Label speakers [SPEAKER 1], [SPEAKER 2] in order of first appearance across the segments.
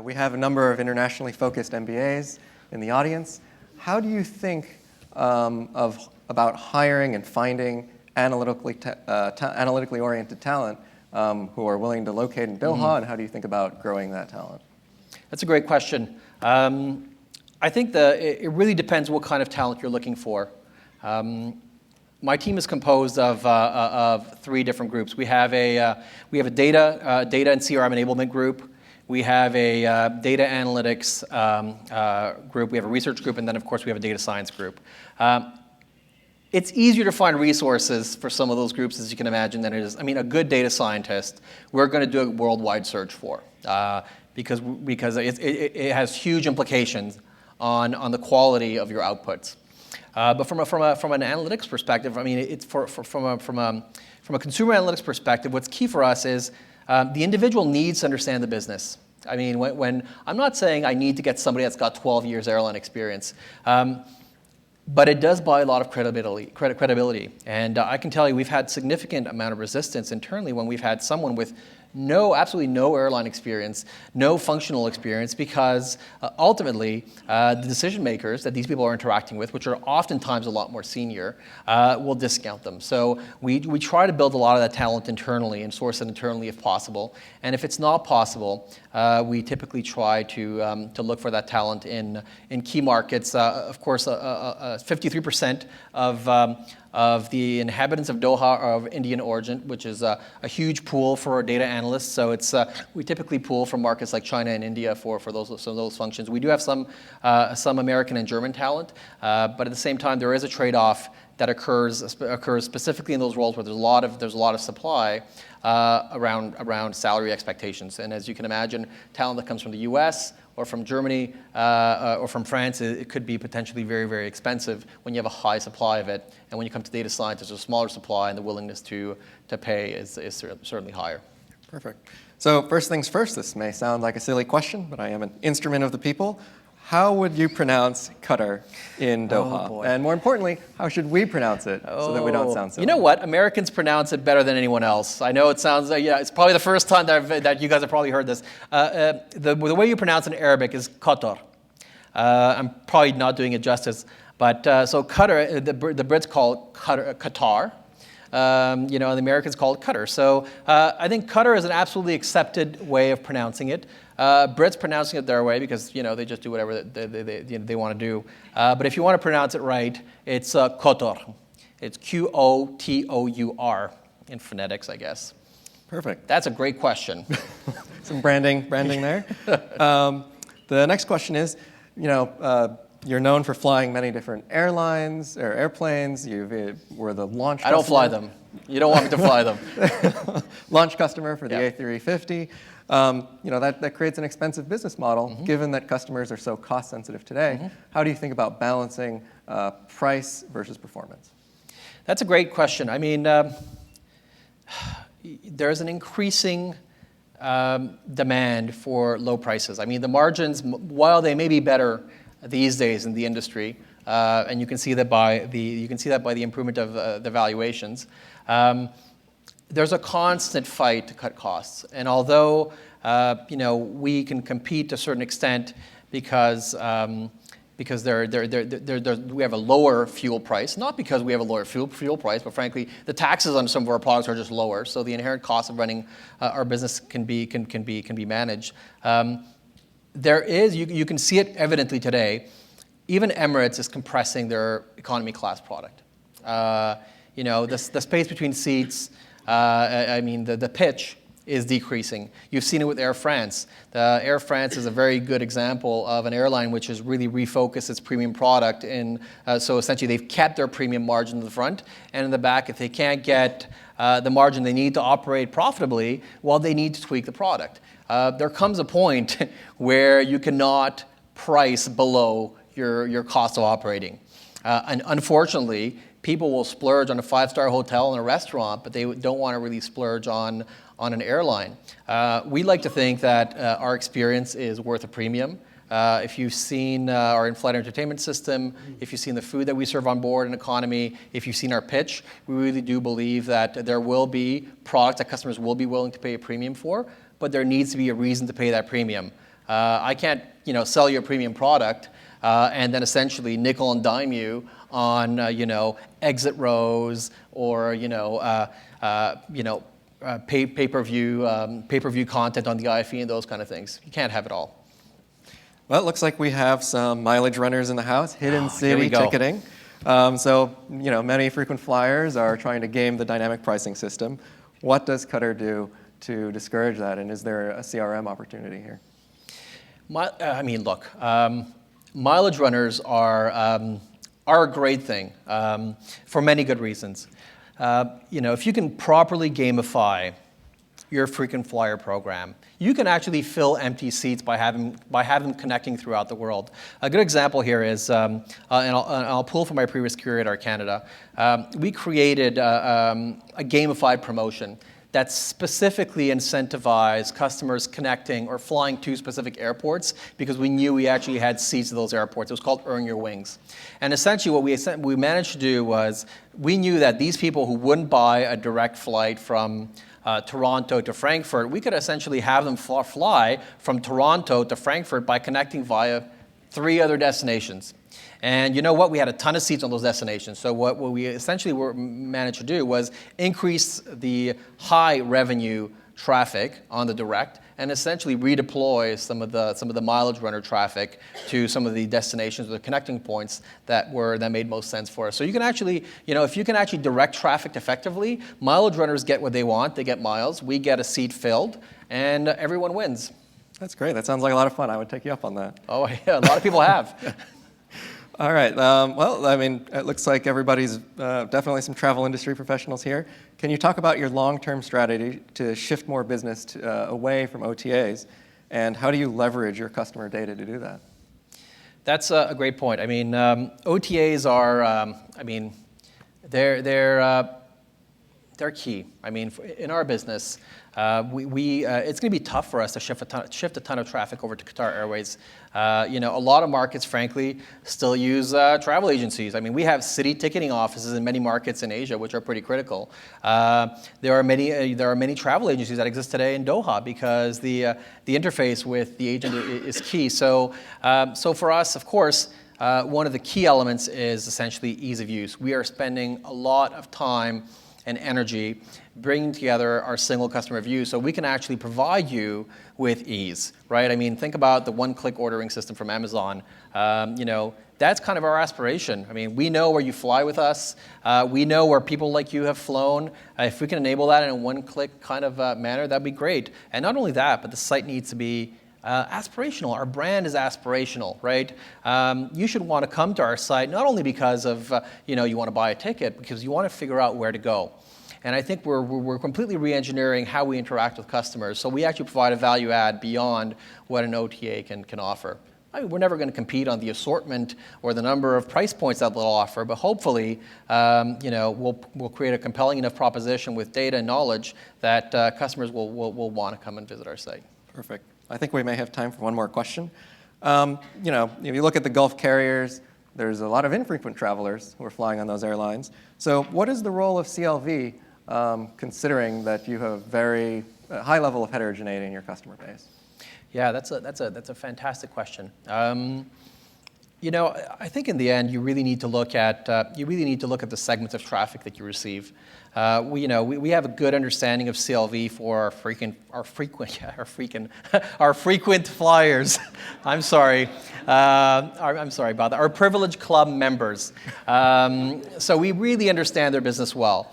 [SPEAKER 1] We have a number of internationally focused MBAs in the audience. How do you think about hiring and finding analytically oriented talent who are willing to locate in Doha, and how do you think about growing that talent?
[SPEAKER 2] That's a great question. I think it really depends what kind of talent you're looking for. My team is composed of three different groups. We have a data and CRM enablement group. We have a data analytics group. We have a research group, and then of course we have a data science group. It's easier to find resources for some of those groups, as you can imagine, than it is. I mean, a good data scientist, we're going to do a worldwide search for because it has huge implications on the quality of your outputs. But from an analytics perspective, I mean, it's from a consumer analytics perspective, what's key for us is the individual needs to understand the business. I mean, when I'm not saying I need to get somebody that's got 12 years airline experience, but it does buy a lot of credibility. And I can tell you, we've had significant amount of resistance internally when we've had someone with absolutely no airline experience, no functional experience, because ultimately the decision makers that these people are interacting with, which are oftentimes a lot more senior, will discount them. So we try to build a lot of that talent internally and source it internally if possible. And if it's not possible, we typically try to look for that talent in key markets. Of course, 53% of the inhabitants of Doha are of Indian origin, which is a huge pool for our data analysts. So we typically pool from markets like China and India for some of those functions. We do have some American and German talent, but at the same time, there is a trade-off that occurs specifically in those roles where there's a lot of supply around salary expectations. And as you can imagine, talent that comes from the U.S. or from Germany or from France, it could be potentially very, very expensive when you have a high supply of it. And when you come to data science, there's a smaller supply, and the willingness to pay is certainly higher.
[SPEAKER 1] Perfect. So first things first, this may sound like a silly question, but I am an instrument of the people. How would you pronounce Qatar in Doha?
[SPEAKER 2] Oh, boy.
[SPEAKER 1] And more importantly, how should we pronounce it so that we don't sound silly?
[SPEAKER 2] You know what? Americans pronounce it better than anyone else. I know it sounds, it's probably the first time that you guys have probably heard this. The way you pronounce it in Arabic is Qatar. I'm probably not doing it justice. But so Qatar, the Brits call Qatar. And the Americans call it Qatar. So I think Qatar is an absolutely accepted way of pronouncing it. Brits pronouncing it their way because they just do whatever they want to do. But if you want to pronounce it right, it's Qatar. It's Qotour in phonetics, I guess.
[SPEAKER 1] Perfect.
[SPEAKER 2] That's a great question.
[SPEAKER 1] Some branding there. The next question is, you're known for flying many different airlines or airplanes. You were the launch customer.
[SPEAKER 2] I don't fly them. You don't want me to fly them.
[SPEAKER 1] Launch customer for the A350. That creates an expensive business model, given that customers are so cost sensitive today. How do you think about balancing price versus performance?
[SPEAKER 2] That's a great question. I mean, there's an increasing demand for low prices. I mean, the margins, while they may be better these days in the industry, and you can see that by the improvement of the valuations. There's a constant fight to cut costs, and although we can compete to a certain extent because we have a lower fuel price, not because we have a lower fuel price, but frankly the taxes on some of our products are just lower, so the inherent cost of running our business can be managed. You can see it evidently today. Even Emirates is compressing their economy class product. The space between seats. The pitch is decreasing. You've seen it with Air France. Air France is a very good example of an airline which has really refocused its premium product. So essentially they've kept their premium margin in the front, and in the back, if they can't get the margin they need to operate profitably, well, they need to tweak the product. There comes a point where you cannot price below your cost of operating. And unfortunately, people will splurge on a 5-star hotel and a restaurant, but they don't want to really splurge on an airline. We like to think that our experience is worth a premium. If you've seen our in-flight entertainment system, if you've seen the food that we serve on board in economy, if you've seen our pitch, we really do believe that there will be products that customers will be willing to pay a premium for, but there needs to be a reason to pay that premium. I can't, sell you a premium product and then essentially nickel and dime you on, exit rows or, pay-per-view content on the IFE and those kind of things. You can't have it all.
[SPEAKER 1] Well, it looks like we have some mileage runners in the house, hidden city ticketing. Many frequent flyers are trying to game the dynamic pricing system. What does Qatar do to discourage that, and is there a CRM opportunity here?
[SPEAKER 2] Mileage runners are a great thing for many good reasons. If you can properly gamify your frequent flyer program, you can actually fill empty seats by having them connecting throughout the world. A good example here is, and I'll pull from my previous career at Air Canada, we created a gamified promotion that specifically incentivized customers connecting or flying to specific airports because we knew we actually had seats at those airports. It was called Earn Your Wings. And essentially what we managed to do was we knew that these people who wouldn't buy a direct flight from Toronto to Frankfurt, we could essentially have them fly from Toronto to Frankfurt by connecting via 3 other destinations. And you know what? We had a ton of seats on those destinations. So what we essentially managed to do was increase the high revenue traffic on the direct and essentially redeploy some of the mileage runner traffic to some of the destinations or the connecting points that made most sense for us. So you can actually, if you can actually direct traffic effectively, mileage runners get what they want. They get miles. We get a seat filled, and everyone wins.
[SPEAKER 1] That's great. That sounds like a lot of fun. I would take you up on that.
[SPEAKER 2] Oh, yeah, a lot of people have.
[SPEAKER 1] All right. It looks like everybody's definitely some travel industry professionals here. Can you talk about your long-term strategy to shift more business away from OTAs, and how do you leverage your customer data to do that?
[SPEAKER 2] That's a great point. OTAs are, they're key. In our business, it's going to be tough for us to shift a ton of traffic over to Qatar Airways. A lot of markets, frankly, still use travel agencies. We have city ticketing offices in many markets in Asia, which are pretty critical. There are many travel agencies that exist today in Doha because the interface with the agent is key. So for us, of course, one of the key elements is essentially ease of use. We are spending a lot of time and energy bringing together our single customer view so we can actually provide you with ease, right? Think about the one-click ordering system from Amazon. That's kind of our aspiration. We know where you fly with us. We know where people like you have flown. If we can enable that in a one-click kind of manner, that'd be great. And not only that, but the site needs to be aspirational. Our brand is aspirational, right? You should want to come to our site not only because of you want to buy a ticket, because you want to figure out where to go. And I think we're completely re-engineering how we interact with customers. So we actually provide a value add beyond what an OTA can offer. We're never going to compete on the assortment or the number of price points that they'll offer, but hopefully, we'll create a compelling enough proposition with data and knowledge that customers will want to come and visit our site.
[SPEAKER 1] Perfect. I think we may have time for one more question. If you look at the Gulf carriers, there's a lot of infrequent travelers who are flying on those airlines. So what is the role of CLV, considering that you have very high level of heterogeneity in your customer base?
[SPEAKER 2] Yeah, that's a fantastic question. I think in the end you really need to look at the segments of traffic that you receive. We have a good understanding of CLV for our frequent flyers. I'm sorry about that. Our Privilege Club members. So we really understand their business well.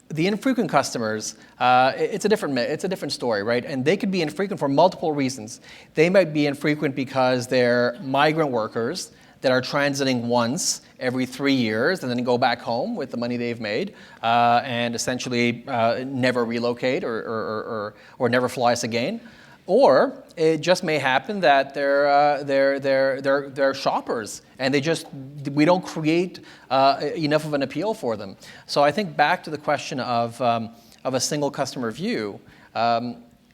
[SPEAKER 2] The infrequent customers, it's a different story, right? And they could be infrequent for multiple reasons. They might be infrequent because they're migrant workers that are transiting once every 3 years and then go back home with the money they've made and essentially never relocate or never fly us again. Or it just may happen that they're shoppers and we don't create enough of an appeal for them. So I think back to the question of a single customer view,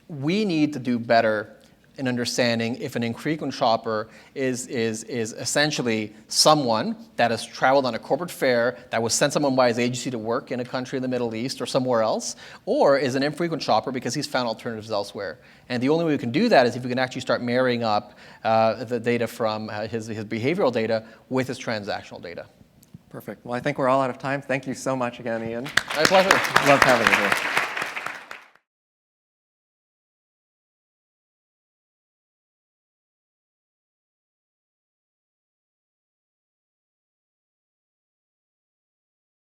[SPEAKER 2] we need to do better in understanding if an infrequent shopper is essentially someone that has traveled on a corporate fare, that was sent someone by his agency to work in a country in the Middle East or somewhere else, or is an infrequent shopper because he's found alternatives elsewhere. And the only way we can do that is if we can actually start marrying up the data from his behavioral data with his transactional data.
[SPEAKER 1] Perfect. Well, I think we're all out of time. Thank you so much again, Ian.
[SPEAKER 2] My pleasure.
[SPEAKER 1] Loved having you here.